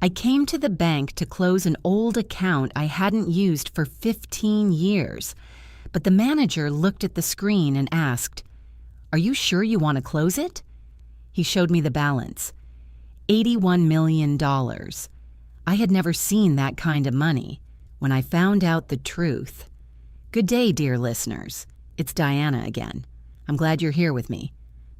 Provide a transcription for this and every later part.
I came to the bank to close an old account I hadn't used for 15 years, but the manager looked at the screen and asked, "Are you sure you want to close it?" He showed me the balance. $81 million. I had never seen that kind of money when I found out the truth. Good day, dear listeners. It's Diana again. I'm glad you're here with me.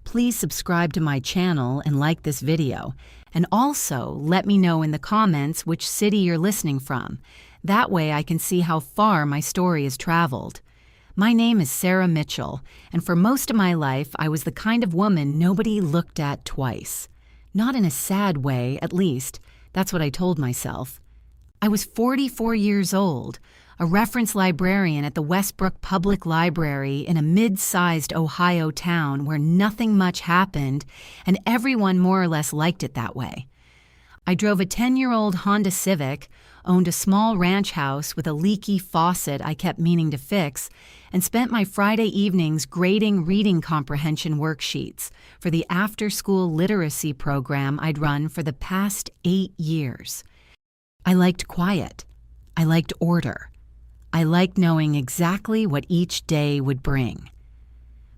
Please subscribe to my channel and like this video, and also let me know in the comments which city you're listening from. That way I can see how far my story has traveled. My name is Sarah Mitchell, and for most of my life I was the kind of woman nobody looked at twice. Not in a sad way, at least. That's what I told myself. I was 44 years old, a reference librarian at the Westbrook Public Library in a mid-sized Ohio town where nothing much happened and everyone more or less liked it that way. I drove a 10-year-old Honda Civic, owned a small ranch house with a leaky faucet I kept meaning to fix, and spent my Friday evenings grading reading comprehension worksheets for the after-school literacy program I'd run for the past 8 years. I liked quiet. I liked order. I liked knowing exactly what each day would bring.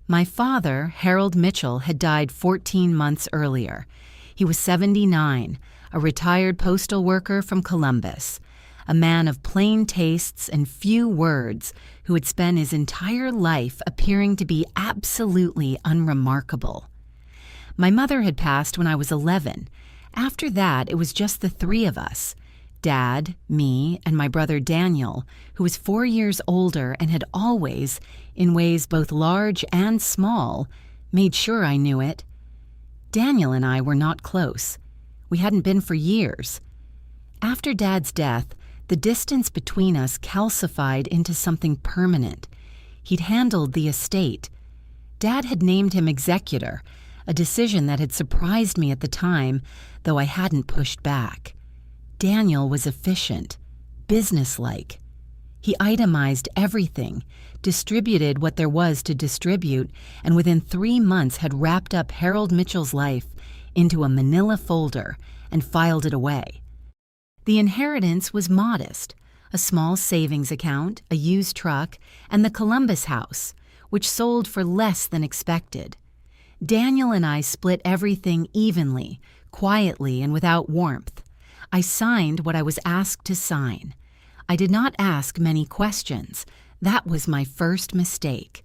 My father, Harold Mitchell, had died 14 months earlier. He was 79, a retired postal worker from Columbus, a man of plain tastes and few words who had spent his entire life appearing to be absolutely unremarkable. My mother had passed when I was 11. After that, it was just the three of us. Dad, me, and my brother Daniel, who was 4 years older and had always, in ways both large and small, made sure I knew it. Daniel and I were not close. We hadn't been for years. After Dad's death, the distance between us calcified into something permanent. He'd handled the estate. Dad had named him executor, a decision that had surprised me at the time, though I hadn't pushed back. Daniel was efficient, businesslike. He itemized everything, distributed what there was to distribute, and within 3 months had wrapped up Harold Mitchell's life into a manila folder and filed it away. The inheritance was modest, a small savings account, a used truck, and the Columbus house, which sold for less than expected. Daniel and I split everything evenly, quietly, and without warmth. I signed what I was asked to sign. I did not ask many questions. That was my first mistake.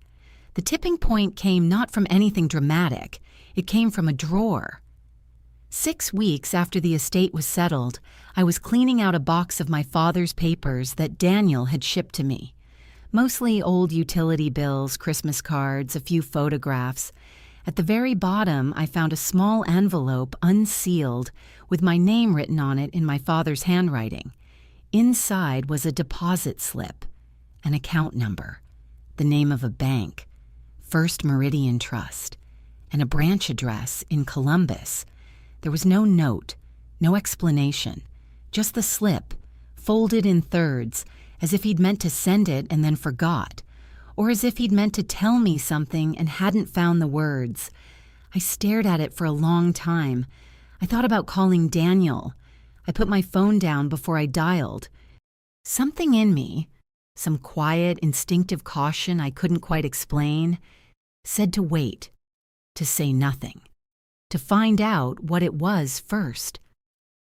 The tipping point came not from anything dramatic. It came from a drawer. 6 weeks after the estate was settled, I was cleaning out a box of my father's papers that Daniel had shipped to me. Mostly old utility bills, Christmas cards, a few photographs. At the very bottom, I found a small envelope unsealed with my name written on it in my father's handwriting. Inside was a deposit slip, an account number, the name of a bank, First Meridian Trust, and a branch address in Columbus. There was no note, no explanation, just the slip, folded in thirds, as if he'd meant to send it and then forgot, or as if he'd meant to tell me something and hadn't found the words. I stared at it for a long time. I thought about calling Daniel. I put my phone down before I dialed. Something in me, some quiet, instinctive caution I couldn't quite explain, said to wait, to say nothing, to find out what it was first.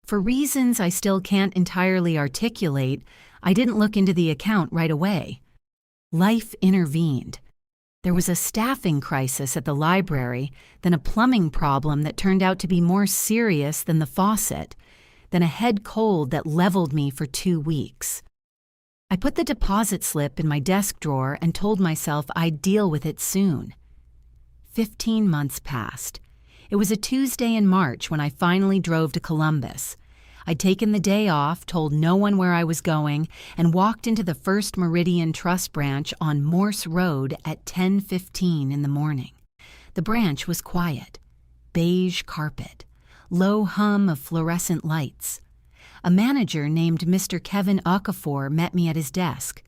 For reasons I still can't entirely articulate, I didn't look into the account right away. Life intervened. There was a staffing crisis at the library, then a plumbing problem that turned out to be more serious than the faucet, then a head cold that leveled me for 2 weeks. I put the deposit slip in my desk drawer and told myself I'd deal with it soon. 15 months passed. It was a Tuesday in March when I finally drove to Columbus. I'd taken the day off, told no one where I was going, and walked into the First Meridian Trust branch on Morse Road at 10:15 in the morning. The branch was quiet, beige carpet, low hum of fluorescent lights. A manager named Mr. Kevin Okafor met me at his desk,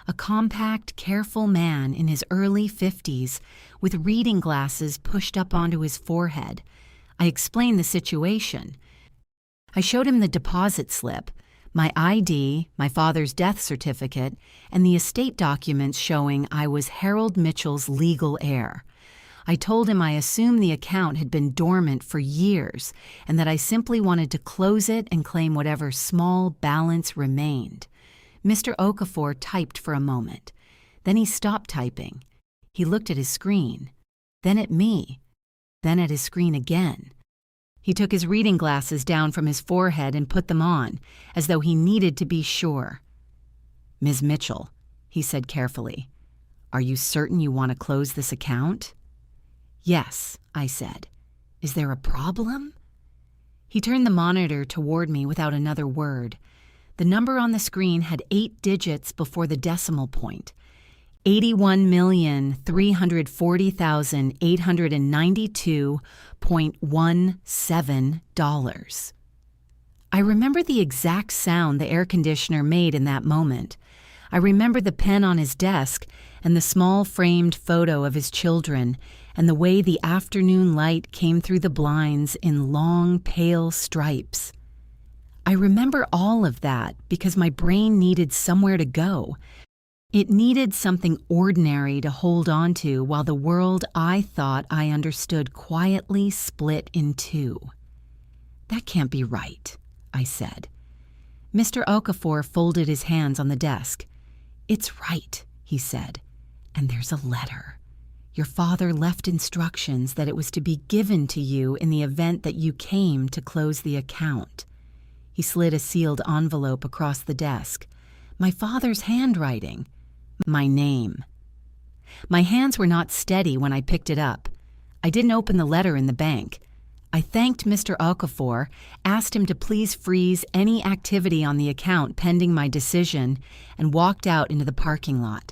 a compact, careful man in his early 50s with reading glasses pushed up onto his forehead. I explained the situation. I showed him the deposit slip, my ID, my father's death certificate, and the estate documents showing I was Harold Mitchell's legal heir. I told him I assumed the account had been dormant for years and that I simply wanted to close it and claim whatever small balance remained. Mr. Okafor typed for a moment. Then he stopped typing. He looked at his screen, then at me, then at his screen again. He took his reading glasses down from his forehead and put them on, as though he needed to be sure. "Ms. Mitchell," he said carefully, "are you certain you want to close this account?" "Yes," I said. "Is there a problem?" He turned the monitor toward me without another word. The number on the screen had 8 digits before the decimal point. $81,340,892.17. I remember the exact sound the air conditioner made in that moment. I remember the pen on his desk and the small framed photo of his children and the way the afternoon light came through the blinds in long, pale stripes. I remember all of that because my brain needed somewhere to go. It needed something ordinary to hold on to while the world I thought I understood quietly split in two. "That can't be right," I said. Mr. Okafor folded his hands on the desk. "It's right," he said, "and there's a letter. Your father left instructions that it was to be given to you in the event that you came to close the account." He slid a sealed envelope across the desk. My father's handwriting. My name. My hands were not steady when I picked it up. I didn't open the letter in the bank. I thanked Mr. Okafor, asked him to please freeze any activity on the account pending my decision, and walked out into the parking lot.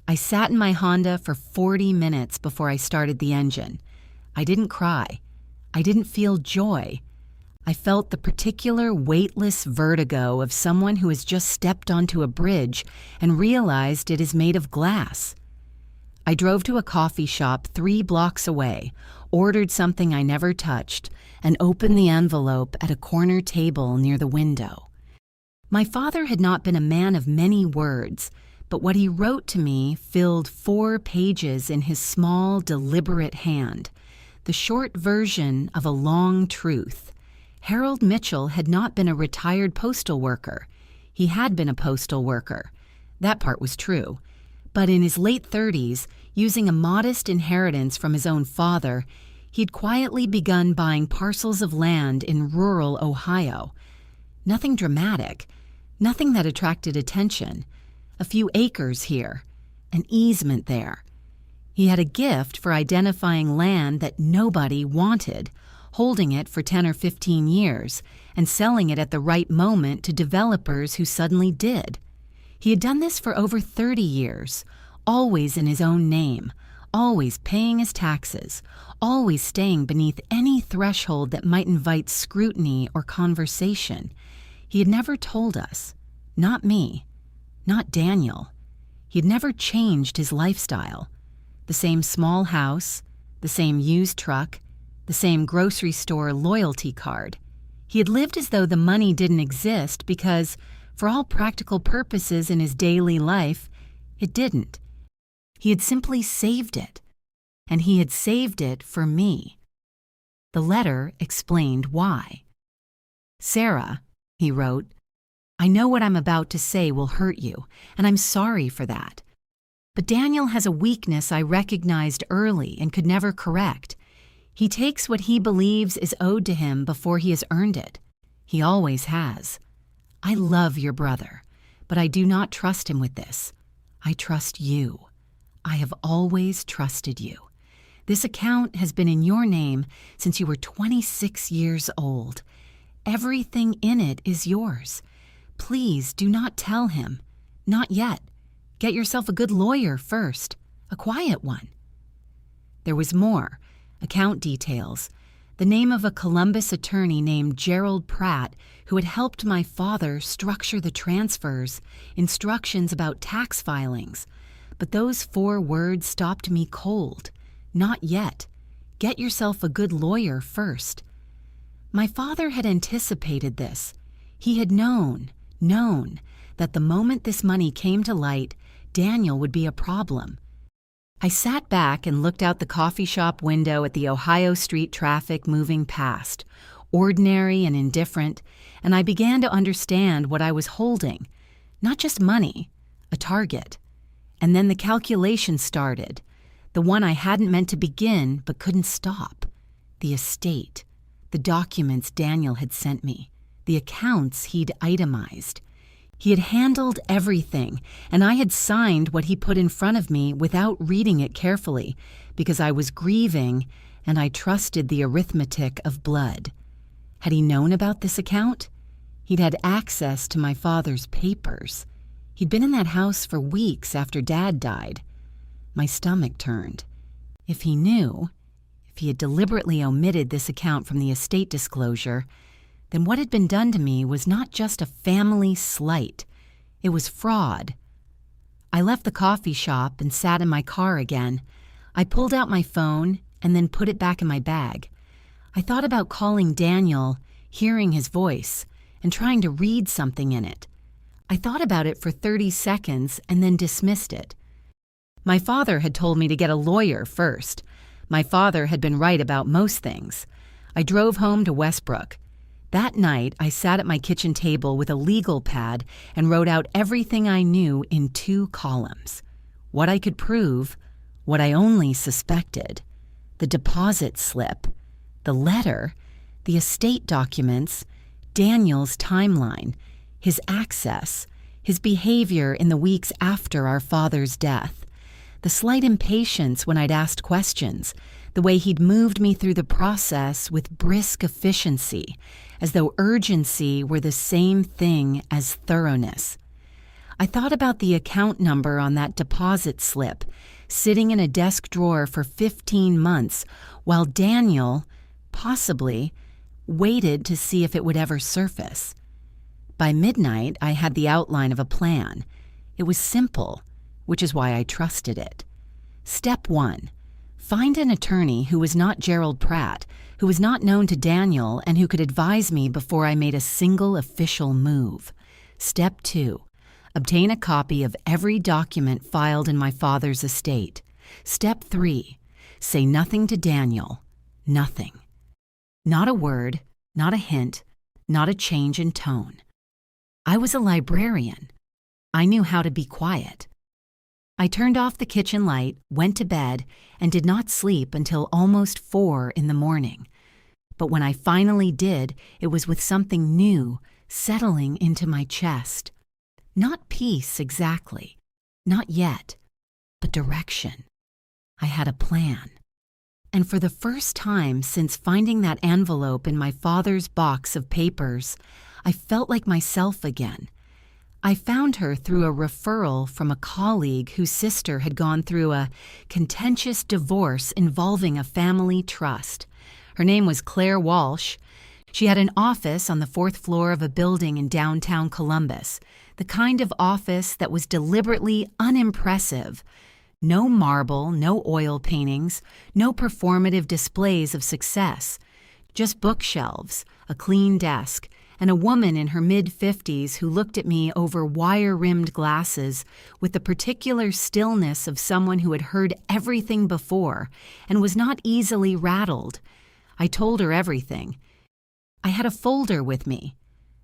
I sat in my Honda for 40 minutes before I started the engine. I didn't cry. I didn't feel joy. I felt the particular weightless vertigo of someone who has just stepped onto a bridge and realized it is made of glass. I drove to a coffee shop 3 blocks away, ordered something I never touched, and opened the envelope at a corner table near the window. My father had not been a man of many words, but what he wrote to me filled 4 pages in his small, deliberate hand, the short version of a long truth. Harold Mitchell had not been a retired postal worker. He had been a postal worker. That part was true. But in his late 30s, using a modest inheritance from his own father, he'd quietly begun buying parcels of land in rural Ohio. Nothing dramatic, nothing that attracted attention. A few acres here, an easement there. He had a gift for identifying land that nobody wanted, holding it for 10 or 15 years, and selling it at the right moment to developers who suddenly did. He had done this for over 30 years, always in his own name, always paying his taxes, always staying beneath any threshold that might invite scrutiny or conversation. He had never told us, not me, not Daniel. He had never changed his lifestyle. The same small house, the same used truck, the same grocery store loyalty card. He had lived as though the money didn't exist because, for all practical purposes in his daily life, it didn't. He had simply saved it, and he had saved it for me. The letter explained why. "Sarah," he wrote, "I know what I'm about to say will hurt you, and I'm sorry for that. But Daniel has a weakness I recognized early and could never correct. He takes what he believes is owed to him before he has earned it. He always has. I love your brother, but I do not trust him with this. I trust you. I have always trusted you. This account has been in your name since you were 26 years old. Everything in it is yours. Please do not tell him. Not yet. Get yourself a good lawyer first, a quiet one." There was more. Account details, the name of a Columbus attorney named Gerald Pratt who had helped my father structure the transfers, instructions about tax filings. But those 4 words stopped me cold. Not yet. Get yourself a good lawyer first. My father had anticipated this. He had known that the moment this money came to light, Daniel would be a problem. I sat back and looked out the coffee shop window at the Ohio Street traffic moving past, ordinary and indifferent, and I began to understand what I was holding. Not just money, a target. And then the calculation started, the one I hadn't meant to begin but couldn't stop. The estate, the documents Daniel had sent me, the accounts he'd itemized. He had handled everything, and I had signed what he put in front of me without reading it carefully, because I was grieving and I trusted the arithmetic of blood. Had he known about this account? He'd had access to my father's papers. He'd been in that house for weeks after Dad died. My stomach turned. If he knew, if he had deliberately omitted this account from the estate disclosure, then what had been done to me was not just a family slight. It was fraud. I left the coffee shop and sat in my car again. I pulled out my phone and then put it back in my bag. I thought about calling Daniel, hearing his voice, and trying to read something in it. I thought about it for 30 seconds and then dismissed it. My father had told me to get a lawyer first. My father had been right about most things. I drove home to Westbrook. That night, I sat at my kitchen table with a legal pad and wrote out everything I knew in 2 columns. What I could prove, what I only suspected, the deposit slip, the letter, the estate documents, Daniel's timeline, his access, his behavior in the weeks after our father's death, the slight impatience when I'd asked questions, the way he'd moved me through the process with brisk efficiency, as though urgency were the same thing as thoroughness. I thought about the account number on that deposit slip, sitting in a desk drawer for 15 months, while Daniel, possibly, waited to see if it would ever surface. By midnight, I had the outline of a plan. It was simple, which is why I trusted it. Step 1. Find an attorney who was not Gerald Pratt, who was not known to Daniel, and who could advise me before I made a single official move. Step 2. Obtain a copy of every document filed in my father's estate. Step 3. Say nothing to Daniel. Nothing. Not a word, not a hint, not a change in tone. I was a librarian. I knew how to be quiet. I turned off the kitchen light, went to bed, and did not sleep until almost 4 in the morning. But when I finally did, it was with something new settling into my chest. Not peace exactly, not yet, but direction. I had a plan. And for the first time since finding that envelope in my father's box of papers, I felt like myself again. I found her through a referral from a colleague whose sister had gone through a contentious divorce involving a family trust. Her name was Claire Walsh. She had an office on the 4th floor of a building in downtown Columbus, the kind of office that was deliberately unimpressive. No marble, no oil paintings, no performative displays of success. Just bookshelves, a clean desk, and a woman in her mid-50s who looked at me over wire-rimmed glasses with the particular stillness of someone who had heard everything before and was not easily rattled. I told her everything. I had a folder with me.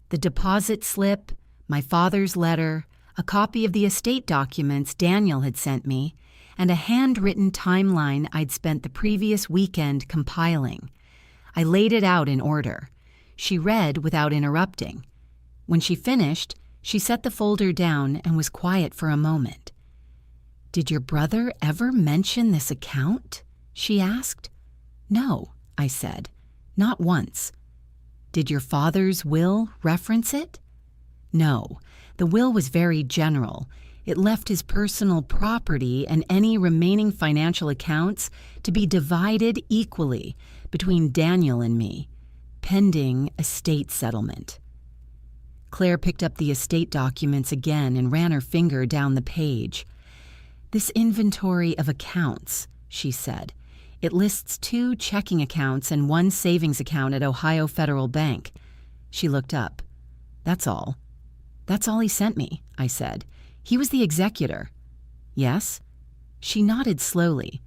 The deposit slip, my father's letter, a copy of the estate documents Daniel had sent me, and a handwritten timeline I'd spent the previous weekend compiling. I laid it out in order. She read without interrupting. When she finished, she set the folder down and was quiet for a moment. "Did your brother ever mention this account?" she asked. "No," I said, "not once." "Did your father's will reference it?" "No, the will was very general. It left his personal property and any remaining financial accounts to be divided equally between Daniel and me, pending estate settlement." Claire picked up the estate documents again and ran her finger down the page. "This inventory of accounts," she said, It lists 2 checking accounts and 1 savings account at Ohio Federal Bank. She looked up. That's all. That's all he sent me, I said. He was the executor. Yes? She nodded slowly.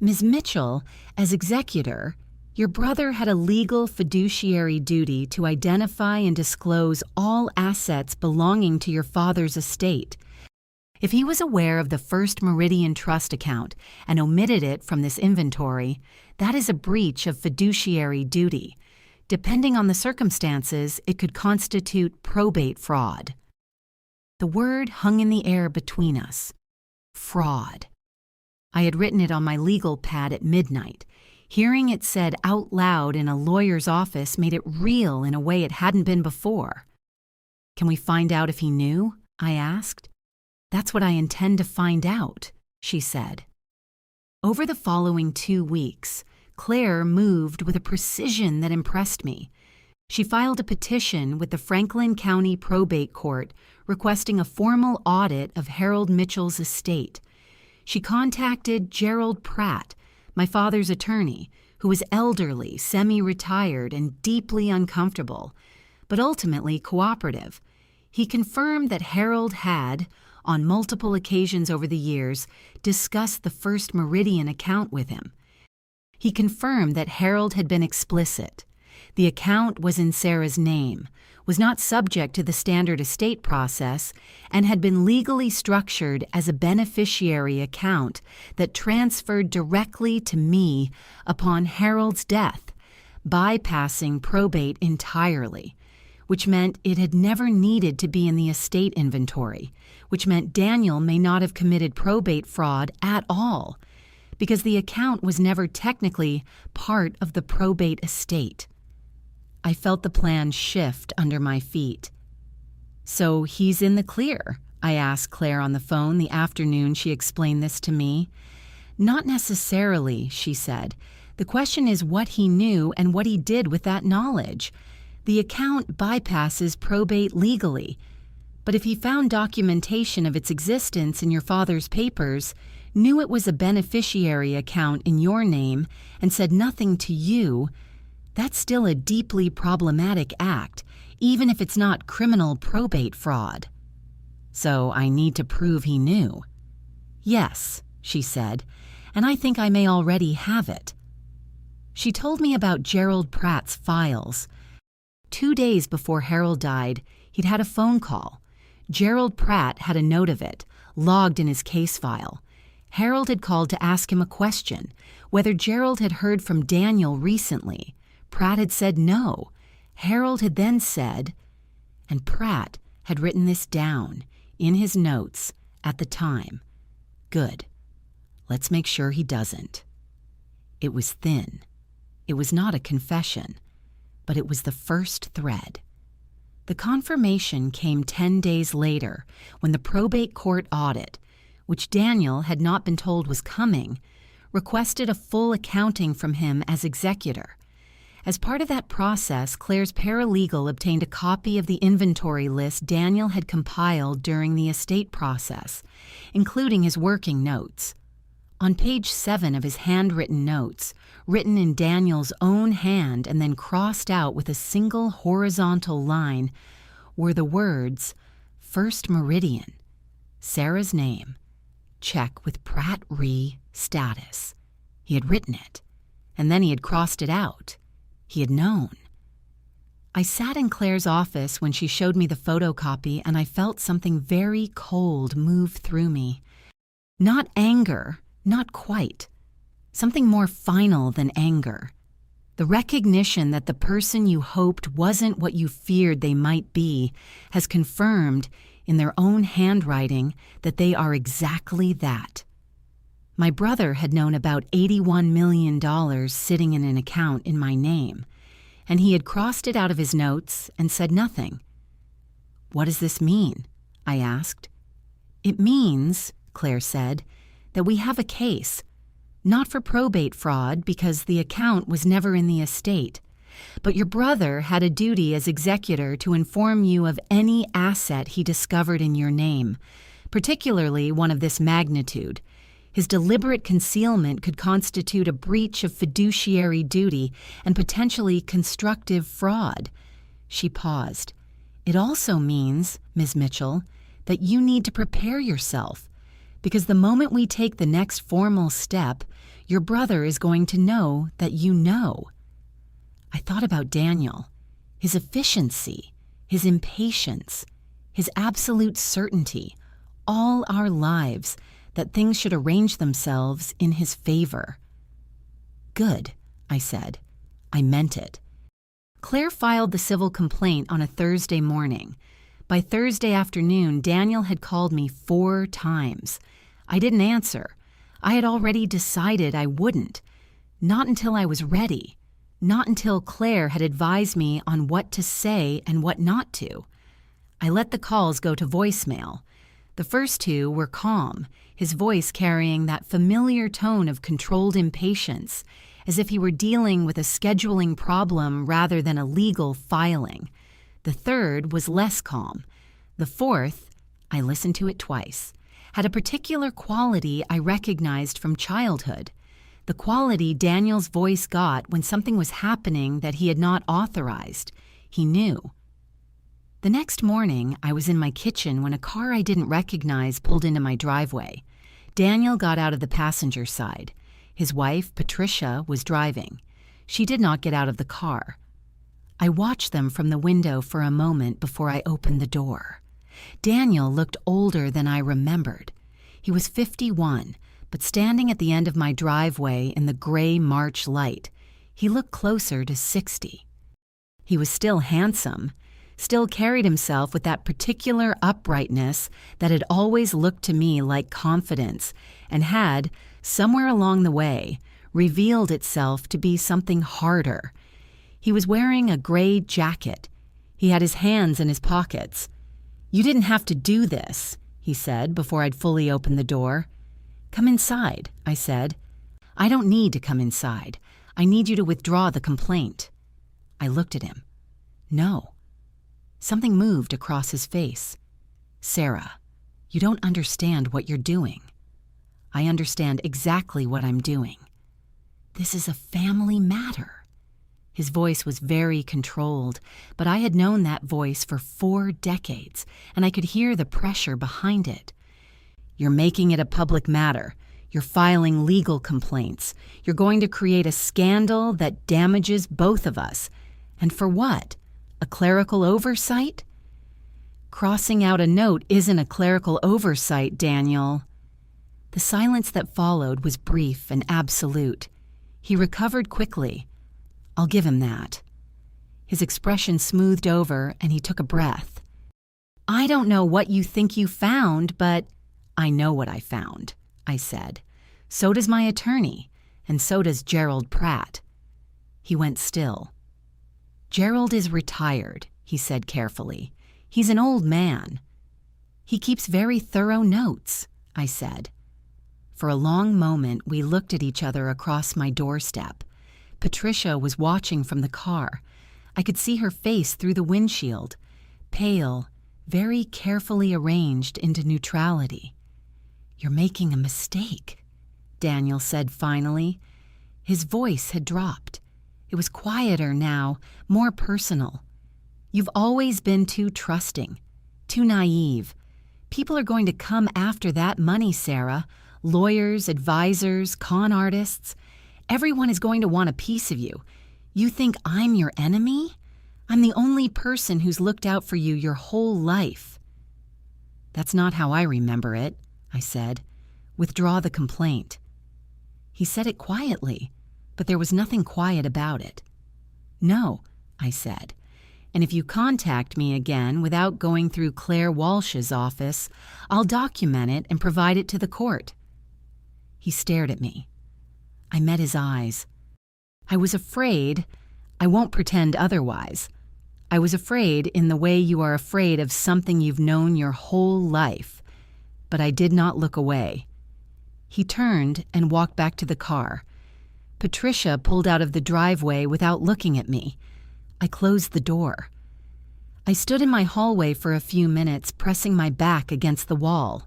Ms. Mitchell, as executor, your brother had a legal fiduciary duty to identify and disclose all assets belonging to your father's estate. If he was aware of the First Meridian Trust account and omitted it from this inventory, that is a breach of fiduciary duty. Depending on the circumstances, it could constitute probate fraud. The word hung in the air between us. Fraud. I had written it on my legal pad at midnight. Hearing it said out loud in a lawyer's office made it real in a way it hadn't been before. Can we find out if he knew? I asked. That's what I intend to find out, she said. Over the following 2 weeks, Claire moved with a precision that impressed me. She filed a petition with the Franklin County Probate Court requesting a formal audit of Harold Mitchell's estate. She contacted Gerald Pratt, my father's attorney, who was elderly, semi-retired, and deeply uncomfortable, but ultimately cooperative. He confirmed that Harold had, on multiple occasions over the years, discussed the First Meridian account with him. He confirmed that Harold had been explicit. The account was in Sarah's name, was not subject to the standard estate process, and had been legally structured as a beneficiary account that transferred directly to me upon Harold's death, bypassing probate entirely, which meant it had never needed to be in the estate inventory, which meant Daniel may not have committed probate fraud at all, because the account was never technically part of the probate estate. I felt the plan shift under my feet. So he's in the clear, I asked Claire on the phone the afternoon she explained this to me. Not necessarily, she said. The question is what he knew and what he did with that knowledge. The account bypasses probate legally. But if he found documentation of its existence in your father's papers, knew it was a beneficiary account in your name, and said nothing to you, that's still a deeply problematic act, even if it's not criminal probate fraud. So I need to prove he knew. Yes, she said, and I think I may already have it. She told me about Gerald Pratt's files. 2 days before Harold died, he'd had a phone call. Gerald Pratt had a note of it, logged in his case file. Harold had called to ask him a question, whether Gerald had heard from Daniel recently. Pratt had said no. Harold had then said, and Pratt had written this down in his notes at the time. Good. Let's make sure he doesn't. It was thin. It was not a confession, but it was the first thread. The confirmation came 10 days later when the probate court audit, which Daniel had not been told was coming, requested a full accounting from him as executor. As part of that process, Claire's paralegal obtained a copy of the inventory list Daniel had compiled during the estate process, including his working notes. On page 7 of his handwritten notes, written in Daniel's own hand and then crossed out with a single horizontal line, were the words, First Meridian, Sarah's name, check with Pratt Re status. He had written it, and then he had crossed it out. He had known. I sat in Claire's office when she showed me the photocopy, and I felt something very cold move through me. Not anger, not quite. Something more final than anger. The recognition that the person you hoped wasn't what you feared they might be has confirmed, in their own handwriting, that they are exactly that. My brother had known about $81 million sitting in an account in my name, and he had crossed it out of his notes and said nothing. What does this mean? I asked. It means, Claire said, that we have a case, not for probate fraud because the account was never in the estate, but your brother had a duty as executor to inform you of any asset he discovered in your name, particularly one of this magnitude. His deliberate concealment could constitute a breach of fiduciary duty and potentially constructive fraud. She paused. It also means, Ms. Mitchell, that you need to prepare yourself, because the moment we take the next formal step, your brother is going to know that you know. I thought about Daniel, his efficiency, his impatience, his absolute certainty, all our lives, that things should arrange themselves in his favor. Good, I said. I meant it. Claire filed the civil complaint on a Thursday morning. By Thursday afternoon, Daniel had called me 4 times. I didn't answer. I had already decided I wouldn't. Not until I was ready. Not until Claire had advised me on what to say and what not to. I let the calls go to voicemail. The first 2 were calm, his voice carrying that familiar tone of controlled impatience, as if he were dealing with a scheduling problem rather than a legal filing. The third was less calm. The fourth, I listened to it twice, had a particular quality I recognized from childhood, the quality Daniel's voice got when something was happening that he had not authorized. He knew. The next morning, I was in my kitchen when a car I didn't recognize pulled into my driveway. Daniel got out of the passenger side. His wife, Patricia, was driving. She did not get out of the car. I watched them from the window for a moment before I opened the door. Daniel looked older than I remembered. He was 51, but standing at the end of my driveway in the gray March light, he looked closer to 60. He was still handsome, still carried himself with that particular uprightness that had always looked to me like confidence and had, somewhere along the way, revealed itself to be something harder. He was wearing a gray jacket. He had his hands in his pockets. "You didn't have to do this," he said before I'd fully opened the door. "Come inside," I said. "I don't need to come inside. I need you to withdraw the complaint." I looked at him. No. Something moved across his face. "Sarah, you don't understand what you're doing." "I understand exactly what I'm doing." "This is a family matter." His voice was very controlled, but I had known that voice for 4 decades, and I could hear the pressure behind it. "You're making it a public matter. You're filing legal complaints. You're going to create a scandal that damages both of us. And for what? A clerical oversight?" "Crossing out a note isn't a clerical oversight, Daniel." The silence that followed was brief and absolute. He recovered quickly. I'll give him that. His expression smoothed over and he took a breath. "I don't know what you think you found, but I know what I found," I said. "So does my attorney, and so does Gerald Pratt." He went still. "Gerald is retired," he said carefully. "He's an old man." "He keeps very thorough notes," I said. For a long moment, we looked at each other across my doorstep. Patricia was watching from the car. I could see her face through the windshield, pale, very carefully arranged into neutrality. "You're making a mistake," Daniel said finally. His voice had dropped. It was quieter now, more personal. "You've always been too trusting, too naive. People are going to come after that money, Sarah. Lawyers, advisors, con artists. Everyone is going to want a piece of you. You think I'm your enemy? I'm the only person who's looked out for you your whole life." "That's not how I remember it," I said. "Withdraw the complaint." He said it quietly, but there was nothing quiet about it. "No," I said. "And if you contact me again without going through Claire Walsh's office, I'll document it and provide it to the court." He stared at me. I met his eyes. I was afraid. I won't pretend otherwise. I was afraid in the way you are afraid of something you've known your whole life. But I did not look away. He turned and walked back to the car. Patricia pulled out of the driveway without looking at me. I closed the door. I stood in my hallway for a few minutes, pressing my back against the wall.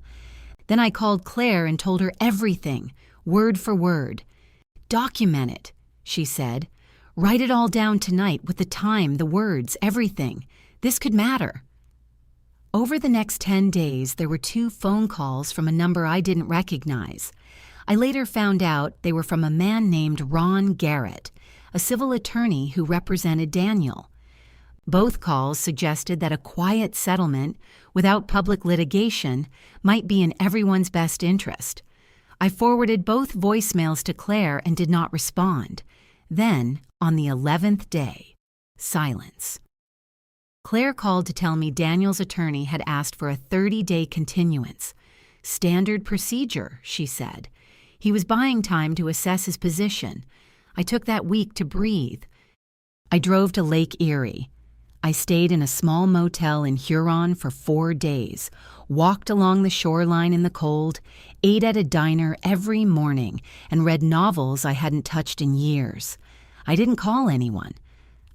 Then I called Claire and told her everything, word for word. "Document it," she said. "Write it all down tonight with the time, the words, everything. This could matter." Over the next 10 days, there were 2 phone calls from a number I didn't recognize. I later found out they were from a man named Ron Garrett, a civil attorney who represented Daniel. Both calls suggested that a quiet settlement, without public litigation, might be in everyone's best interest. I forwarded both voicemails to Claire and did not respond. Then, on the 11th day, silence. Claire called to tell me Daniel's attorney had asked for a 30-day continuance. "Standard procedure," she said. He was buying time to assess his position. I took that week to breathe. I drove to Lake Erie. I stayed in a small motel in Huron for 4 days, walked along the shoreline in the cold, ate at a diner every morning, and read novels I hadn't touched in years. I didn't call anyone.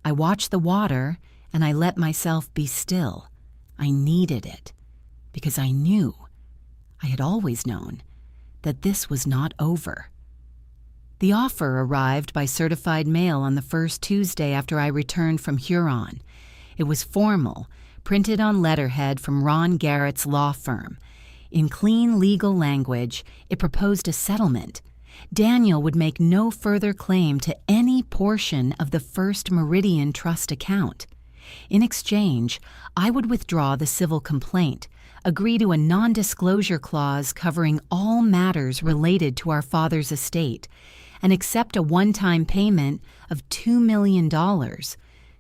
I watched the water, and I let myself be still. I needed it, because I knew, I had always known, that this was not over. The offer arrived by certified mail on the first Tuesday after I returned from Huron. It was formal, printed on letterhead from Ron Garrett's law firm. In clean legal language, it proposed a settlement. Daniel would make no further claim to any portion of the First Meridian Trust account. In exchange, I would withdraw the civil complaint, agree to a non-disclosure clause covering all matters related to our father's estate, and accept a one-time payment of $2 million,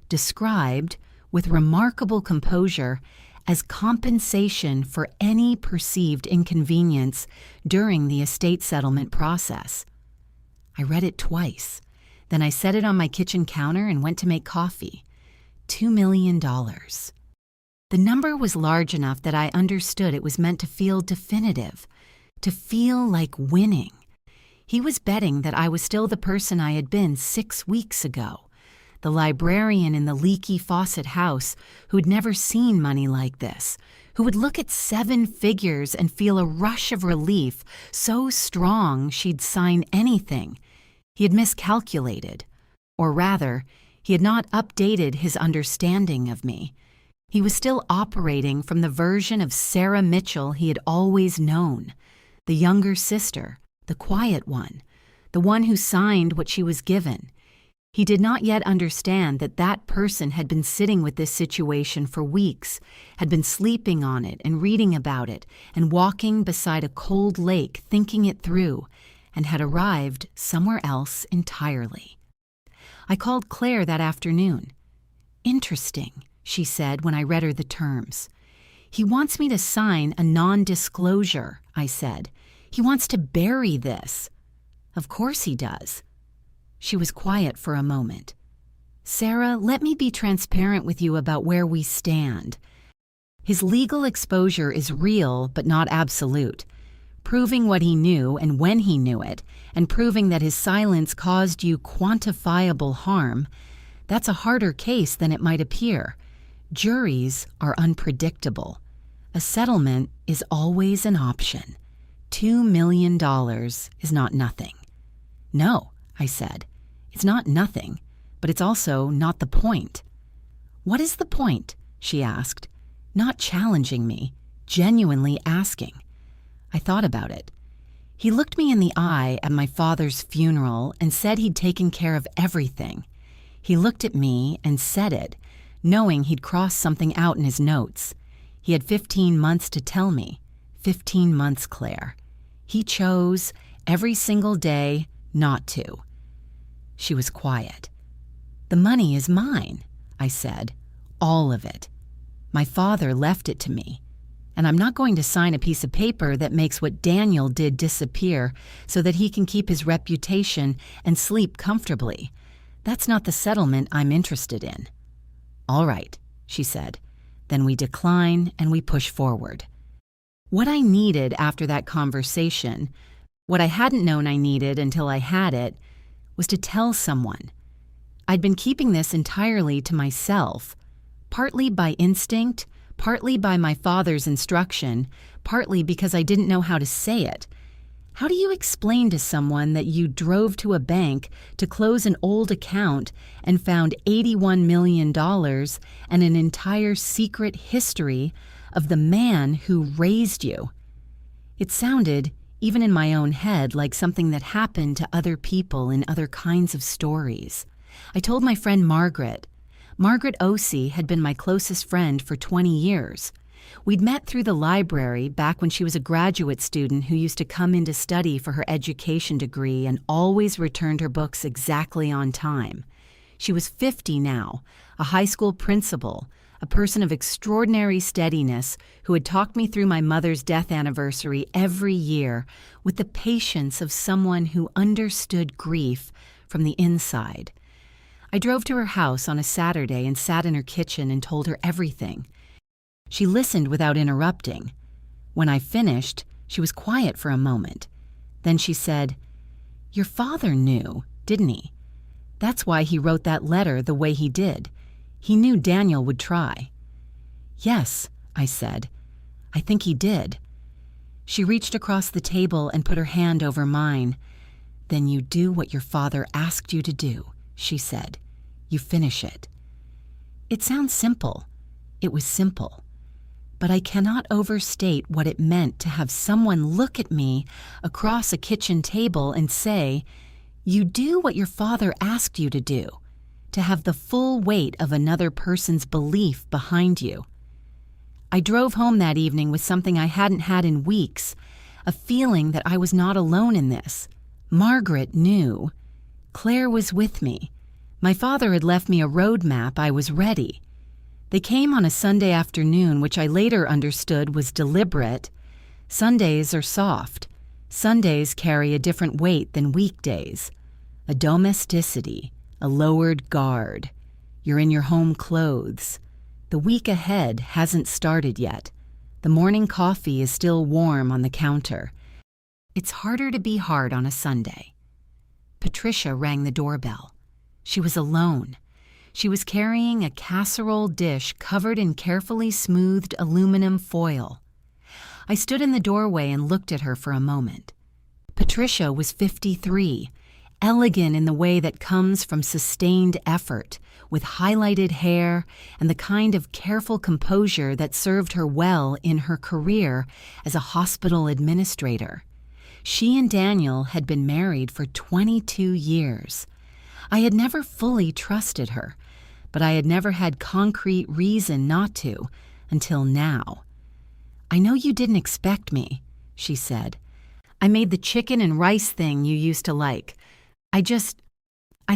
described, with remarkable composure, as compensation for any perceived inconvenience during the estate settlement process. I read it twice. Then I set it on my kitchen counter and went to make coffee. $2 million. The number was large enough that I understood it was meant to feel definitive, to feel like winning. He was betting that I was still the person I had been 6 weeks ago, the librarian in the leaky faucet house who'd never seen money like this, who would look at 7 figures and feel a rush of relief so strong she'd sign anything. He had miscalculated, or rather, he had not updated his understanding of me. He was still operating from the version of Sarah Mitchell he had always known, the younger sister, the quiet one, the one who signed what she was given. He did not yet understand that that person had been sitting with this situation for weeks, had been sleeping on it and reading about it and walking beside a cold lake thinking it through, and had arrived somewhere else entirely. I called Claire that afternoon. "Interesting," she said when I read her the terms. "He wants me to sign a non-disclosure," I said. "He wants to bury this." "Of course he does." She was quiet for a moment. "Sarah, let me be transparent with you about where we stand. His legal exposure is real but not absolute. Proving what he knew and when he knew it, and proving that his silence caused you quantifiable harm, that's a harder case than it might appear. Juries are unpredictable. A settlement is always an option. $2 million is not nothing." "No," I said. "It's not nothing, but it's also not the point." "What is the point?" she asked, not challenging me, genuinely asking. I thought about it. He looked me in the eye at my father's funeral and said he'd taken care of everything. He looked at me and said it, knowing he'd crossed something out in his notes. He had 15 months to tell me. 15 months, Claire. He chose, every single day, not to. She was quiet. "The money is mine," I said. "All of it. My father left it to me. And I'm not going to sign a piece of paper that makes what Daniel did disappear so that he can keep his reputation and sleep comfortably. That's not the settlement I'm interested in." "All right," she said. "Then we decline and we push forward." What I needed after that conversation, what I hadn't known I needed until I had it, was to tell someone. I'd been keeping this entirely to myself, partly by instinct, partly by my father's instruction, partly because I didn't know how to say it. How do you explain to someone that you drove to a bank to close an old account and found $81 million and an entire secret history of the man who raised you? It sounded, even in my own head, like something that happened to other people in other kinds of stories. I told my friend Margaret. Margaret Osei had been my closest friend for 20 years. We'd met through the library back when she was a graduate student who used to come in to study for her education degree and always returned her books exactly on time. She was 50 now, a high school principal, a person of extraordinary steadiness who had talked me through my mother's death anniversary every year with the patience of someone who understood grief from the inside. I drove to her house on a Saturday and sat in her kitchen and told her everything. She listened without interrupting. When I finished, she was quiet for a moment. Then she said, "Your father knew, didn't he? That's why he wrote that letter the way he did. He knew Daniel would try." "Yes," I said. "I think he did." She reached across the table and put her hand over mine. "Then you do what your father asked you to do," she said. "You finish it." It sounds simple. It was simple. But I cannot overstate what it meant to have someone look at me across a kitchen table and say, "You do what your father asked you to do," to have the full weight of another person's belief behind you. I drove home that evening with something I hadn't had in weeks, a feeling that I was not alone in this. Margaret knew. Claire was with me. My father had left me a road map. I was ready. They came on a Sunday afternoon, which I later understood was deliberate. Sundays are soft. Sundays carry a different weight than weekdays. A domesticity, a lowered guard. You're in your home clothes. The week ahead hasn't started yet. The morning coffee is still warm on the counter. It's harder to be hard on a Sunday. Patricia rang the doorbell. She was alone. She was carrying a casserole dish covered in carefully smoothed aluminum foil. I stood in the doorway and looked at her for a moment. Patricia was 53, elegant in the way that comes from sustained effort, with highlighted hair and the kind of careful composure that served her well in her career as a hospital administrator. She and Daniel had been married for 22 years. I had never fully trusted her, but I had never had concrete reason not to until now. "I know you didn't expect me," she said. "I made the chicken and rice thing you used to like. I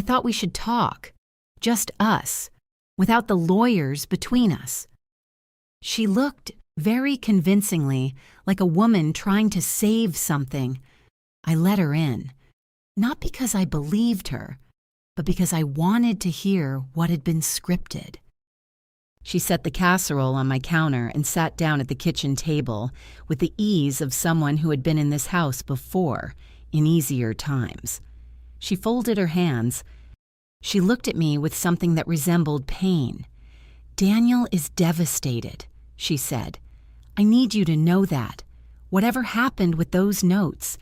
thought we should talk. Just us, without the lawyers between us." She looked very convincingly like a woman trying to save something. I let her in, not because I believed her, but because I wanted to hear what had been scripted. She set the casserole on my counter and sat down at the kitchen table with the ease of someone who had been in this house before, in easier times. She folded her hands. She looked at me with something that resembled pain. "Daniel is devastated," she said. "I need you to know that. Whatever happened with those notes,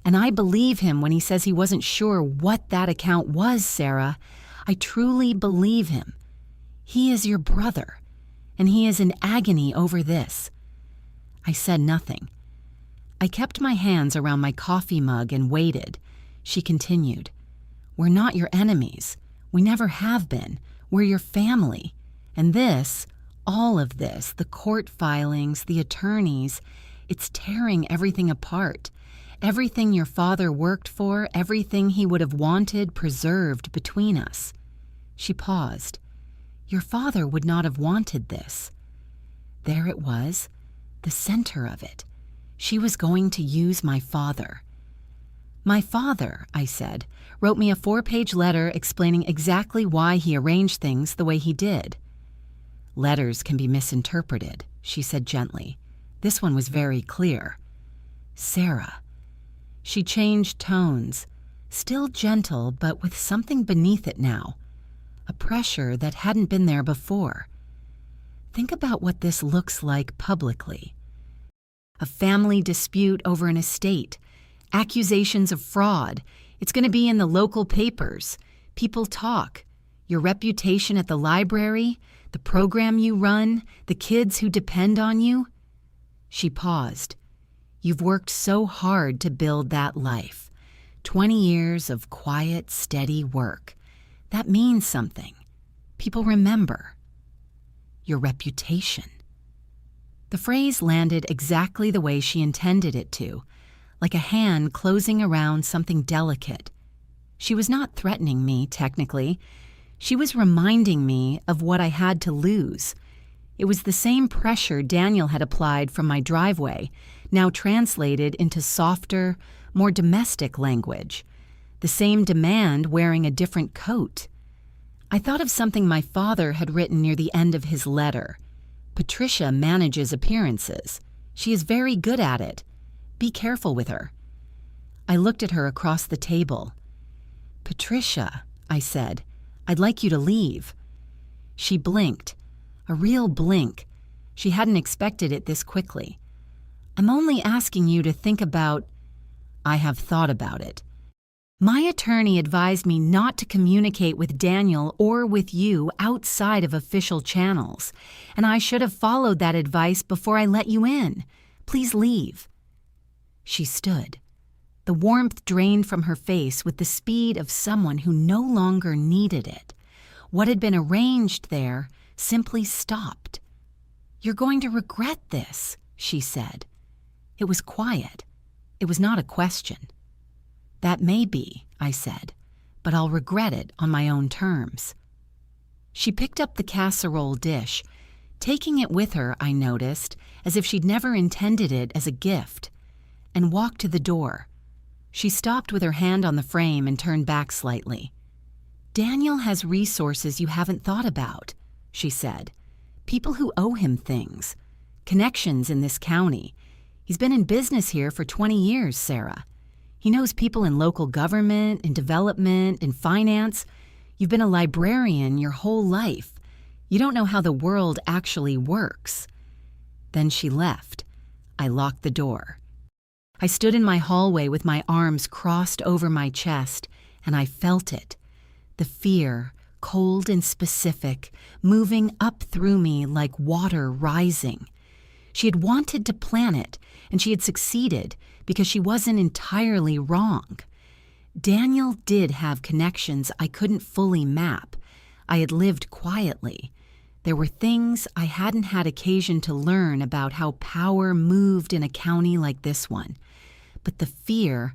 and I believe him when he says he wasn't sure what that account was, Sarah. I truly believe him. He is your brother, and he is in agony over this." I said nothing. I kept my hands around my coffee mug and waited. She continued, "We're not your enemies. We never have been. We're your family. And this, all of this, the court filings, the attorneys, it's tearing everything apart. Everything your father worked for, everything he would have wanted preserved between us." She paused. "Your father would not have wanted this." There it was, the center of it. She was going to use my father. "My father," I said, "wrote me a 4-page letter explaining exactly why he arranged things the way he did." "Letters can be misinterpreted," she said gently. "This one was very clear." "Sarah." She changed tones, still gentle but with something beneath it now, a pressure that hadn't been there before. Think about what this looks like publicly. A family dispute over an estate, accusations of fraud. It's going to be in the local papers. People talk. Your reputation at the library, the program you run, the kids who depend on you. She paused. You've worked so hard to build that life. 20 years of quiet, steady work. That means something. People remember. Your reputation. The phrase landed exactly the way she intended it to, like a hand closing around something delicate. She was not threatening me, technically. She was reminding me of what I had to lose. It was the same pressure Daniel had applied from my driveway, now translated into softer, more domestic language. The same demand wearing a different coat. I thought of something my father had written near the end of his letter. Patricia manages appearances. She is very good at it. Be careful with her. I looked at her across the table. Patricia, I said, I'd like you to leave. She blinked. A real blink. She hadn't expected it this quickly. I'm only asking you to think about... I have thought about it. My attorney advised me not to communicate with Daniel or with you outside of official channels, and I should have followed that advice before I let you in. Please leave. She stood. The warmth drained from her face with the speed of someone who no longer needed it. What had been arranged there simply stopped. You're going to regret this, she said. It was quiet. It was not a question. That may be, I said, but I'll regret it on my own terms. She picked up the casserole dish, taking it with her, I noticed, as if she'd never intended it as a gift, and walked to the door. She stopped with her hand on the frame and turned back slightly. Daniel has resources you haven't thought about, she said. People who owe him things. Connections in this county. He's been in business here for 20 years, Sarah. He knows people in local government, in development, in finance. You've been a librarian your whole life. You don't know how the world actually works. Then she left. I locked the door. I stood in my hallway with my arms crossed over my chest, and I felt it. The fear, cold and specific, moving up through me like water rising. She had wanted to plan it, and she had succeeded because she wasn't entirely wrong. Daniel did have connections I couldn't fully map. I had lived quietly. There were things I hadn't had occasion to learn about how power moved in a county like this one. But the fear,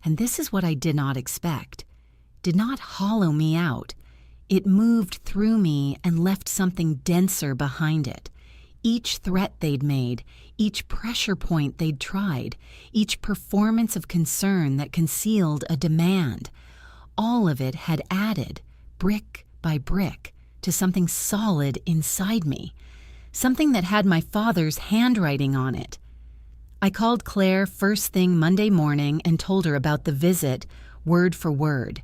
and this is what I did not expect, did not hollow me out. It moved through me and left something denser behind it. Each threat they'd made, each pressure point they'd tried, each performance of concern that concealed a demand, all of it had added, brick by brick, to something solid inside me, something that had my father's handwriting on it. I called Claire first thing Monday morning and told her about the visit, word for word.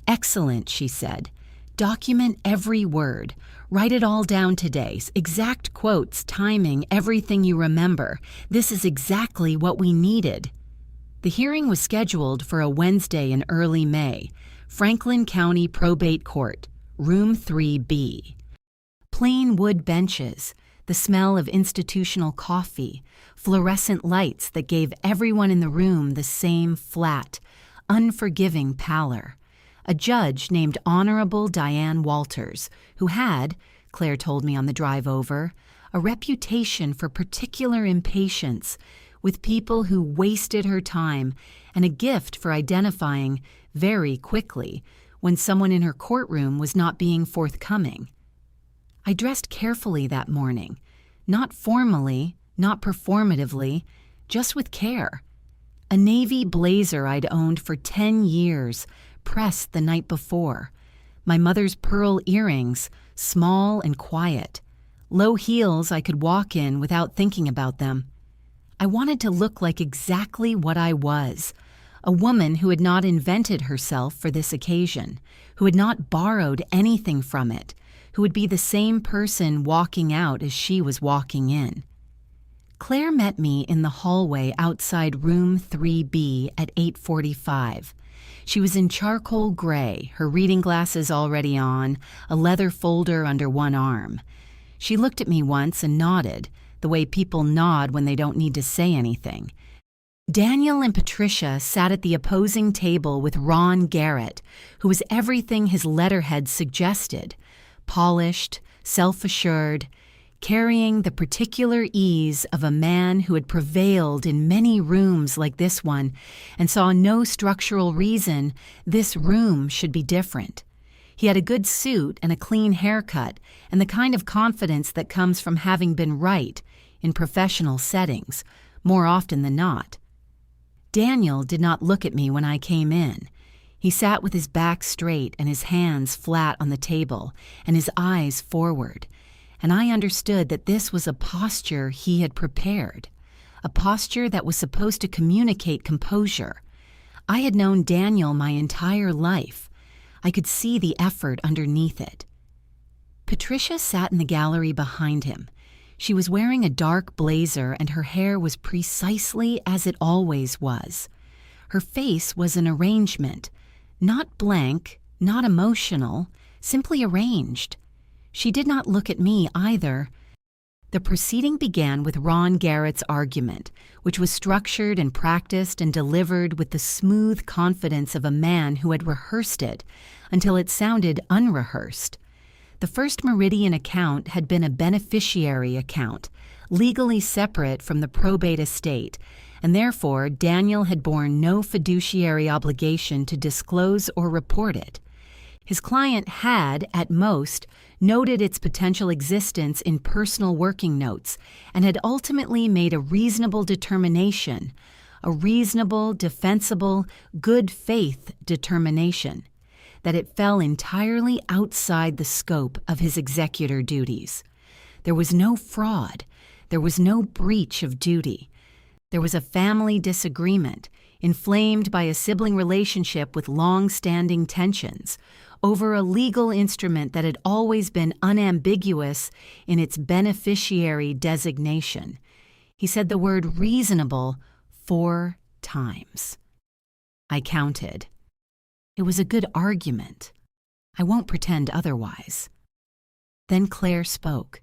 Excellent, she said. Document every word. Write it all down today. Exact quotes, timing, everything you remember. This is exactly what we needed. The hearing was scheduled for a Wednesday in early May. Franklin County Probate Court, Room 3B. Plain wood benches, the smell of institutional coffee, fluorescent lights that gave everyone in the room the same flat, unforgiving pallor. A judge named Honorable Diane Walters, who had, Claire told me on the drive over, a reputation for particular impatience with people who wasted her time and a gift for identifying very quickly when someone in her courtroom was not being forthcoming. I dressed carefully that morning, not formally, not performatively, just with care. A navy blazer I'd owned for 10 years, pressed the night before. My mother's pearl earrings, small and quiet. Low heels I could walk in without thinking about them. I wanted to look like exactly what I was, a woman who had not invented herself for this occasion, who had not borrowed anything from it, who would be the same person walking out as she was walking in. Claire met me in the hallway outside room 3B at 8:45. She was in charcoal gray, her reading glasses already on, a leather folder under one arm. She looked at me once and nodded, the way people nod when they don't need to say anything. Daniel and Patricia sat at the opposing table with Ron Garrett, who was everything his letterhead suggested: polished, self-assured, carrying the particular ease of a man who had prevailed in many rooms like this one and saw no structural reason this room should be different. He had a good suit and a clean haircut and the kind of confidence that comes from having been right in professional settings, more often than not. Daniel did not look at me when I came in. He sat with his back straight and his hands flat on the table and his eyes forward, and I understood that this was a posture he had prepared, a posture that was supposed to communicate composure. I had known Daniel my entire life. I could see the effort underneath it. Patricia sat in the gallery behind him. She was wearing a dark blazer and her hair was precisely as it always was. Her face was an arrangement, not blank, not emotional, simply arranged. She did not look at me either. The proceeding began with Ron Garrett's argument, which was structured and practiced and delivered with the smooth confidence of a man who had rehearsed it until it sounded unrehearsed. The first Meridian account had been a beneficiary account, legally separate from the probate estate, and therefore Daniel had borne no fiduciary obligation to disclose or report it. His client had, at most, noted its potential existence in personal working notes and had ultimately made a reasonable determination, a reasonable, defensible, good faith determination, that it fell entirely outside the scope of his executor duties. There was no fraud. There was no breach of duty. There was a family disagreement, inflamed by a sibling relationship with long-standing tensions, over a legal instrument that had always been unambiguous in its beneficiary designation. He said the word reasonable 4 times. I counted. It was a good argument. I won't pretend otherwise. Then Claire spoke.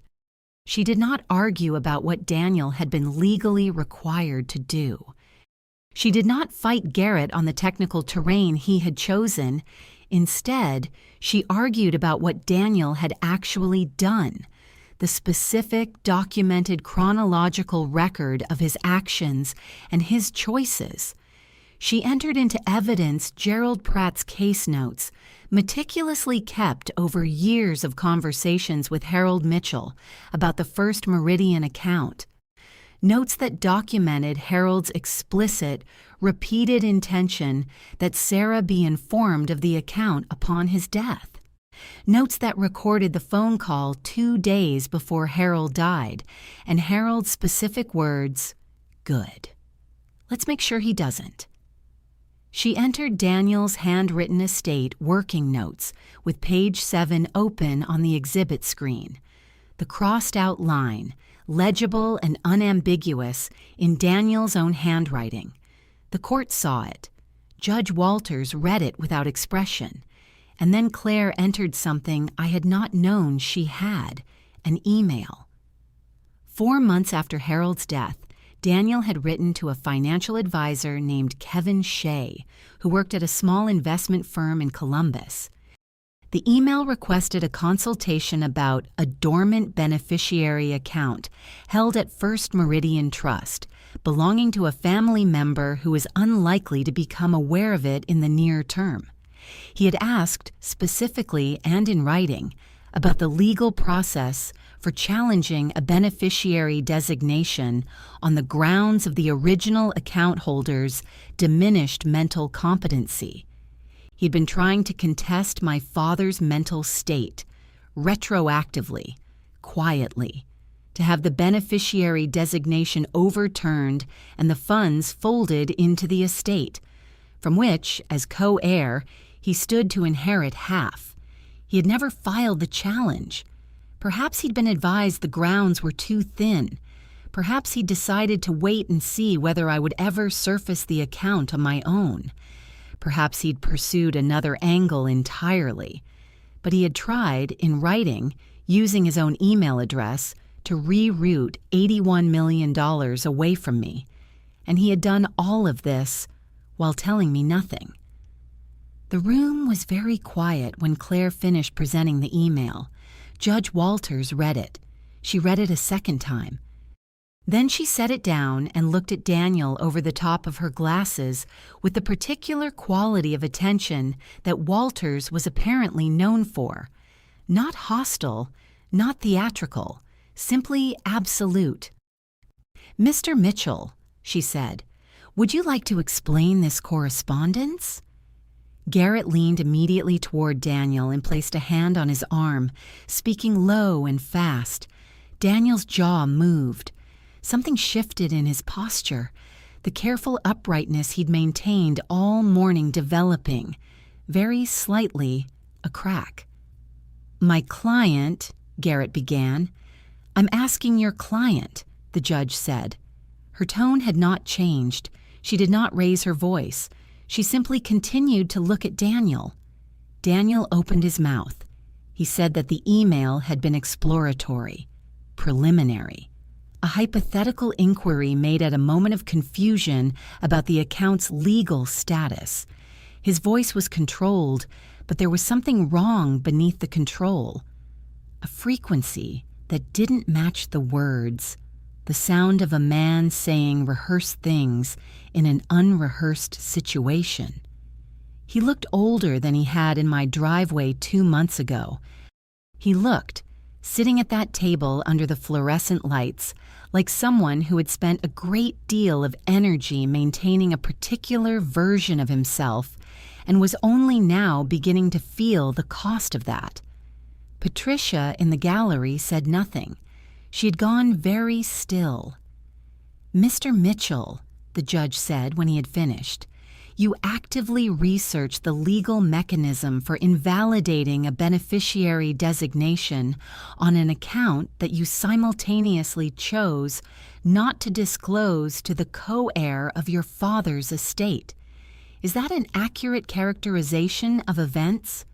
She did not argue about what Daniel had been legally required to do. She did not fight Garrett on the technical terrain he had chosen. Instead, she argued about what Daniel had actually done, the specific, documented chronological record of his actions and his choices. She entered into evidence Gerald Pratt's case notes, meticulously kept over years of conversations with Harold Mitchell about the first Meridian account. Notes that documented Harold's explicit, repeated intention that Sarah be informed of the account upon his death. Notes that recorded the phone call 2 days before Harold died, and Harold's specific words, "Good. Let's make sure he doesn't." She entered Daniel's handwritten estate working notes with page 7 open on the exhibit screen. The crossed-out line, legible and unambiguous in Daniel's own handwriting. The court saw it. Judge Walters read it without expression. And then Claire entered something I had not known she had, an email. 4 months after Harold's death, Daniel had written to a financial advisor named Kevin Shea, who worked at a small investment firm in Columbus. The email requested a consultation about a dormant beneficiary account held at First Meridian Trust, belonging to a family member who was unlikely to become aware of it in the near term. He had asked, specifically and in writing, about the legal process for challenging a beneficiary designation on the grounds of the original account holder's diminished mental competency. He'd been trying to contest my father's mental state, retroactively, quietly, to have the beneficiary designation overturned and the funds folded into the estate, from which, as co-heir, he stood to inherit half. He had never filed the challenge. Perhaps he'd been advised the grounds were too thin. Perhaps he'd decided to wait and see whether I would ever surface the account on my own. Perhaps he'd pursued another angle entirely. But he had tried, in writing, using his own email address, to reroute $81 million away from me. And he had done all of this while telling me nothing. The room was very quiet when Claire finished presenting the email. Judge Walters read it. She read it a second time. Then she set it down and looked at Daniel over the top of her glasses with the particular quality of attention that Walters was apparently known for. Not hostile, not theatrical, simply absolute. "Mr. Mitchell," she said, "would you like to explain this correspondence?" Garrett leaned immediately toward Daniel and placed a hand on his arm, speaking low and fast. Daniel's jaw moved. Something shifted in his posture, the careful uprightness he'd maintained all morning developing, very slightly, a crack. "My client," Garrett began. "I'm asking your client," the judge said. Her tone had not changed. She did not raise her voice. She simply continued to look at Daniel. Daniel opened his mouth. He said that the email had been exploratory, preliminary, a hypothetical inquiry made at a moment of confusion about the account's legal status. His voice was controlled, but there was something wrong beneath the control. A frequency that didn't match the words, the sound of a man saying rehearsed things in an unrehearsed situation. He looked older than he had in my driveway 2 months ago. He looked, sitting at that table under the fluorescent lights, like someone who had spent a great deal of energy maintaining a particular version of himself and was only now beginning to feel the cost of that. Patricia in the gallery said nothing. She had gone very still. "Mr. Mitchell," the judge said when he had finished, "you actively researched the legal mechanism for invalidating a beneficiary designation on an account that you simultaneously chose not to disclose to the co-heir of your father's estate. Is that an accurate characterization of events?"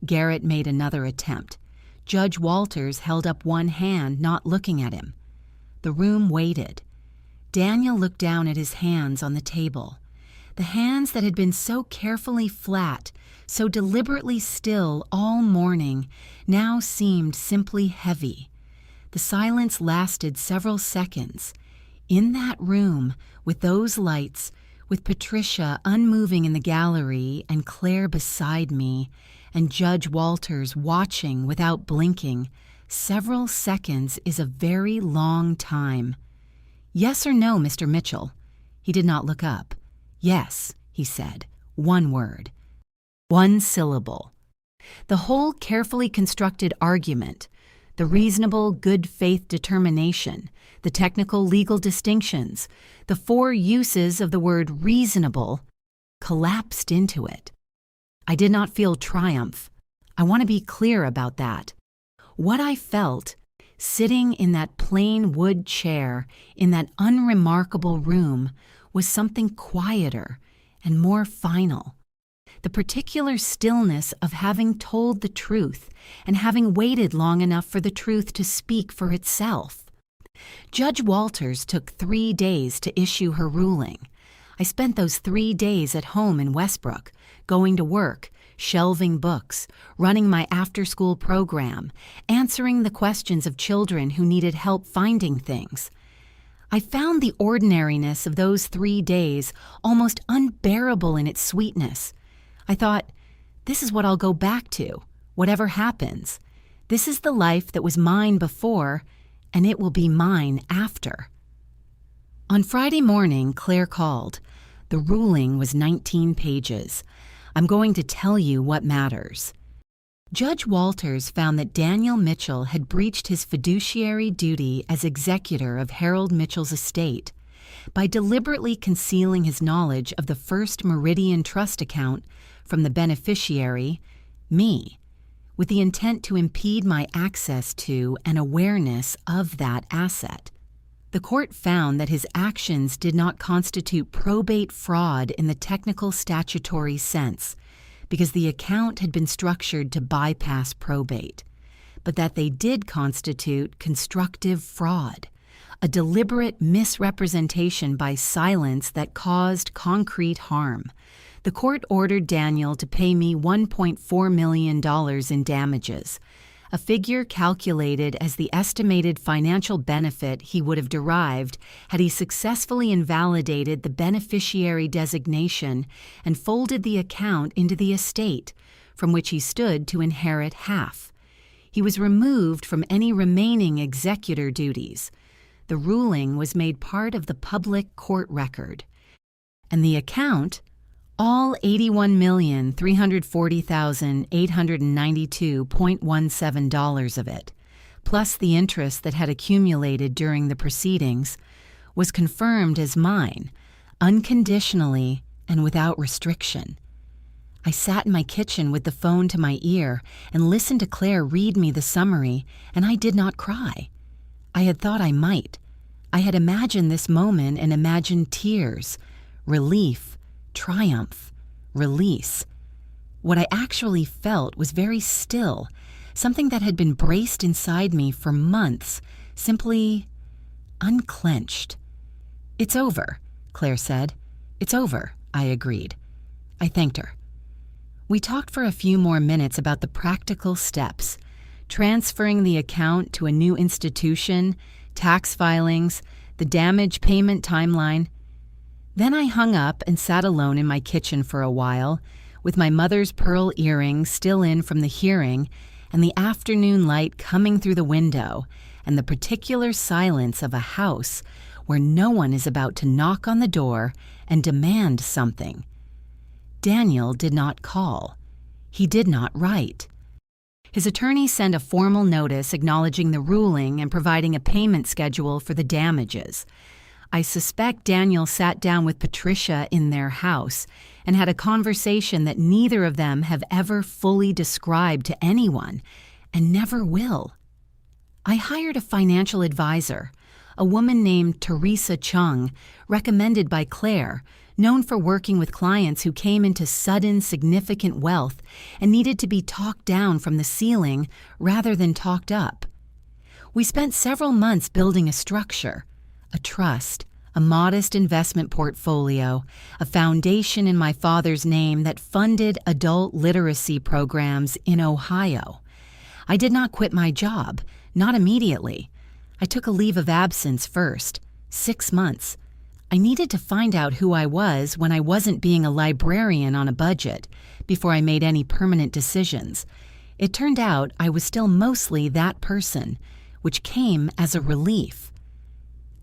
Garrett made another attempt. Judge Walters held up one hand, not looking at him. The room waited. Daniel looked down at his hands on the table. The hands that had been so carefully flat, so deliberately still all morning, now seemed simply heavy. The silence lasted several seconds. In that room, with those lights, with Patricia unmoving in the gallery and Claire beside me, and Judge Walters watching without blinking, several seconds is a very long time. "Yes or no, Mr. Mitchell?" He did not look up. "Yes," he said, one word, one syllable. The whole carefully constructed argument, the reasonable good faith determination, the technical legal distinctions, the 4 uses of the word reasonable, collapsed into it. I did not feel triumph. I want to be clear about that. What I felt, sitting in that plain wood chair in that unremarkable room, was something quieter and more final. The particular stillness of having told the truth and having waited long enough for the truth to speak for itself. Judge Walters took 3 days to issue her ruling. I spent those 3 days at home in Westbrook, going to work, shelving books, running my after-school program, answering the questions of children who needed help finding things. I found the ordinariness of those 3 days almost unbearable in its sweetness. I thought, this is what I'll go back to, whatever happens. This is the life that was mine before, and it will be mine after. On Friday morning, Claire called. The ruling was 19 pages. I'm going to tell you what matters. Judge Walters found that Daniel Mitchell had breached his fiduciary duty as executor of Harold Mitchell's estate by deliberately concealing his knowledge of the First Meridian Trust account from the beneficiary, me, with the intent to impede my access to and awareness of that asset. The court found that his actions did not constitute probate fraud in the technical statutory sense, because the account had been structured to bypass probate, but that they did constitute constructive fraud, a deliberate misrepresentation by silence that caused concrete harm. The court ordered Daniel to pay me $1.4 million in damages, a figure calculated as the estimated financial benefit he would have derived had he successfully invalidated the beneficiary designation and folded the account into the estate, from which he stood to inherit half. He was removed from any remaining executor duties. The ruling was made part of the public court record, and the account, all $81,340,892.17 of it, plus the interest that had accumulated during the proceedings, was confirmed as mine, unconditionally and without restriction. I sat in my kitchen with the phone to my ear and listened to Claire read me the summary, and I did not cry. I had thought I might. I had imagined this moment and imagined tears, relief, triumph, release. What I actually felt was very still, something that had been braced inside me for months, simply unclenched. "It's over," Claire said. "It's over," I agreed. I thanked her. We talked for a few more minutes about the practical steps, transferring the account to a new institution, tax filings, the damage payment timeline. Then I hung up and sat alone in my kitchen for a while, with my mother's pearl earrings still in from the hearing, and the afternoon light coming through the window, and the particular silence of a house where no one is about to knock on the door and demand something. Daniel did not call. He did not write. His attorney sent a formal notice acknowledging the ruling and providing a payment schedule for the damages. I suspect Daniel sat down with Patricia in their house and had a conversation that neither of them have ever fully described to anyone, and never will. I hired a financial advisor, a woman named Teresa Chung, recommended by Claire, known for working with clients who came into sudden significant wealth and needed to be talked down from the ceiling rather than talked up. We spent several months building a structure, a trust, a modest investment portfolio, a foundation in my father's name that funded adult literacy programs in Ohio. I did not quit my job, not immediately. I took a leave of absence first, 6 months. I needed to find out who I was when I wasn't being a librarian on a budget before I made any permanent decisions. It turned out I was still mostly that person, which came as a relief.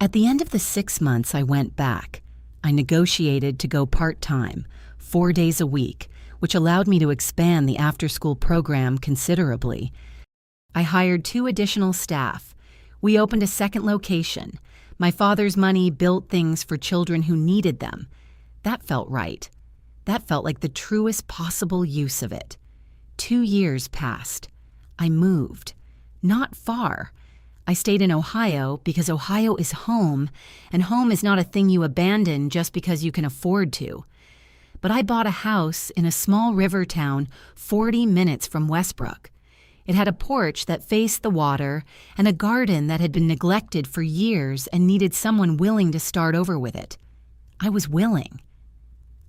At the end of the 6 months, I went back. I negotiated to go part-time, 4 days a week, which allowed me to expand the after-school program considerably. I hired 2 additional staff. We opened a second location. My father's money built things for children who needed them. That felt right. That felt like the truest possible use of it. 2 years passed. I moved. Not far. I stayed in Ohio because Ohio is home, and home is not a thing you abandon just because you can afford to. But I bought a house in a small river town 40 minutes from Westbrook. It had a porch that faced the water and a garden that had been neglected for years and needed someone willing to start over with it. I was willing.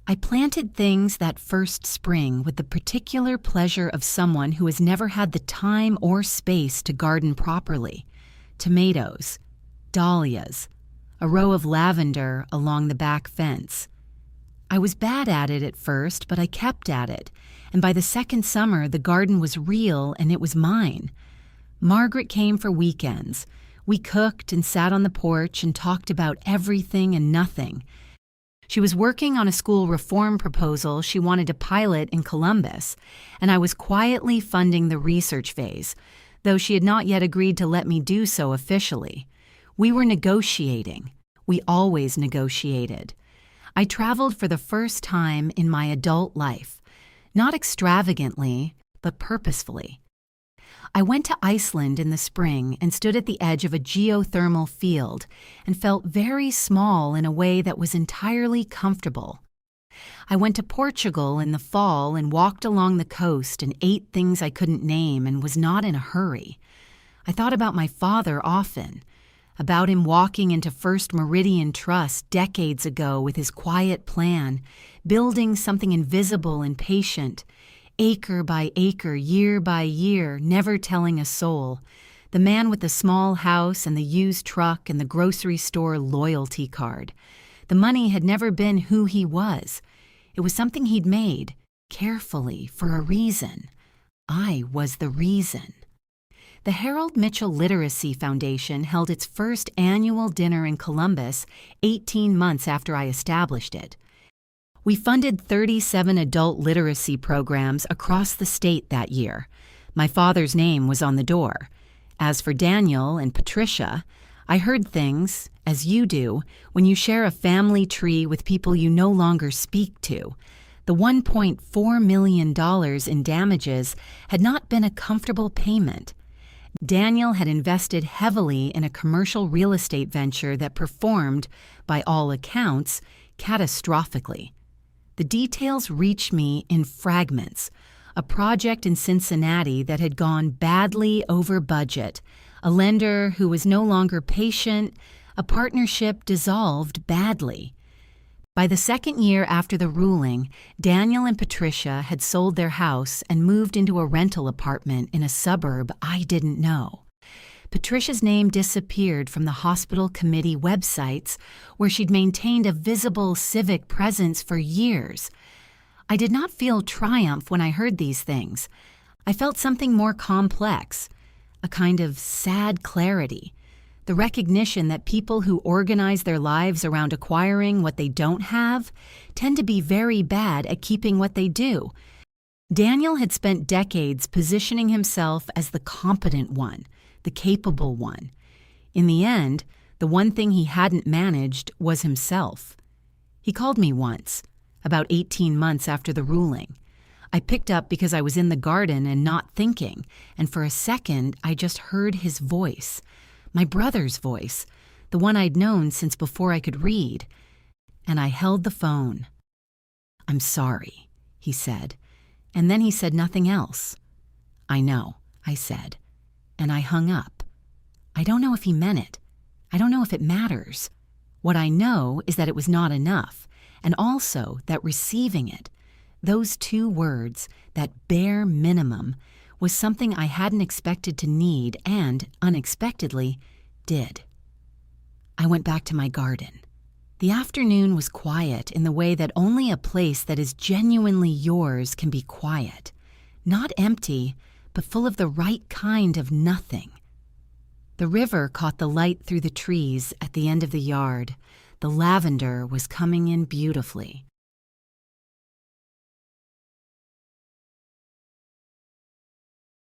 I planted things that first spring with the particular pleasure of someone who has never had the time or space to garden properly. Tomatoes, dahlias, a row of lavender along the back fence. I was bad at it at first, but I kept at it, and by the second summer the garden was real and it was mine. Margaret came for weekends. We cooked and sat on the porch and talked about everything and nothing. She was working on a school reform proposal she wanted to pilot in Columbus, and I was quietly funding the research phase, though she had not yet agreed to let me do so officially. We were negotiating. We always negotiated. I traveled for the first time in my adult life, not extravagantly, but purposefully. I went to Iceland in the spring and stood at the edge of a geothermal field and felt very small in a way that was entirely comfortable. I went to Portugal in the fall and walked along the coast and ate things I couldn't name and was not in a hurry. I thought about my father often, about him walking into First Meridian Trust decades ago with his quiet plan, building something invisible and patient, acre by acre, year by year, never telling a soul. The man with the small house and the used truck and the grocery store loyalty card. The money had never been who he was. It was something he'd made, carefully, for a reason. I was the reason. The Harold Mitchell Literacy Foundation held its first annual dinner in Columbus 18 months after I established it. We funded 37 adult literacy programs across the state that year. My father's name was on the door. As for Daniel and Patricia, I heard things, as you do, when you share a family tree with people you no longer speak to. The $1.4 million in damages had not been a comfortable payment. Daniel had invested heavily in a commercial real estate venture that performed, by all accounts, catastrophically. The details reached me in fragments. A project in Cincinnati that had gone badly over budget, a lender who was no longer patient, a partnership dissolved badly. By the second year after the ruling, Daniel and Patricia had sold their house and moved into a rental apartment in a suburb I didn't know. Patricia's name disappeared from the hospital committee websites where she'd maintained a visible civic presence for years. I did not feel triumph when I heard these things. I felt something more complex, a kind of sad clarity, the recognition that people who organize their lives around acquiring what they don't have tend to be very bad at keeping what they do. Daniel had spent decades positioning himself as the competent one, the capable one. In the end, the one thing he hadn't managed was himself. He called me once, about 18 months after the ruling. I picked up because I was in the garden and not thinking, and for a second I just heard his voice, my brother's voice, the one I'd known since before I could read. And I held the phone. "I'm sorry," he said, and then he said nothing else. "I know," I said, and I hung up. I don't know if he meant it. I don't know if it matters. What I know is that it was not enough, and also that receiving it, those two words, that bare minimum, was something I hadn't expected to need and, unexpectedly, did. I went back to my garden. The afternoon was quiet in the way that only a place that is genuinely yours can be quiet. Not empty, but full of the right kind of nothing. The river caught the light through the trees at the end of the yard. The lavender was coming in beautifully.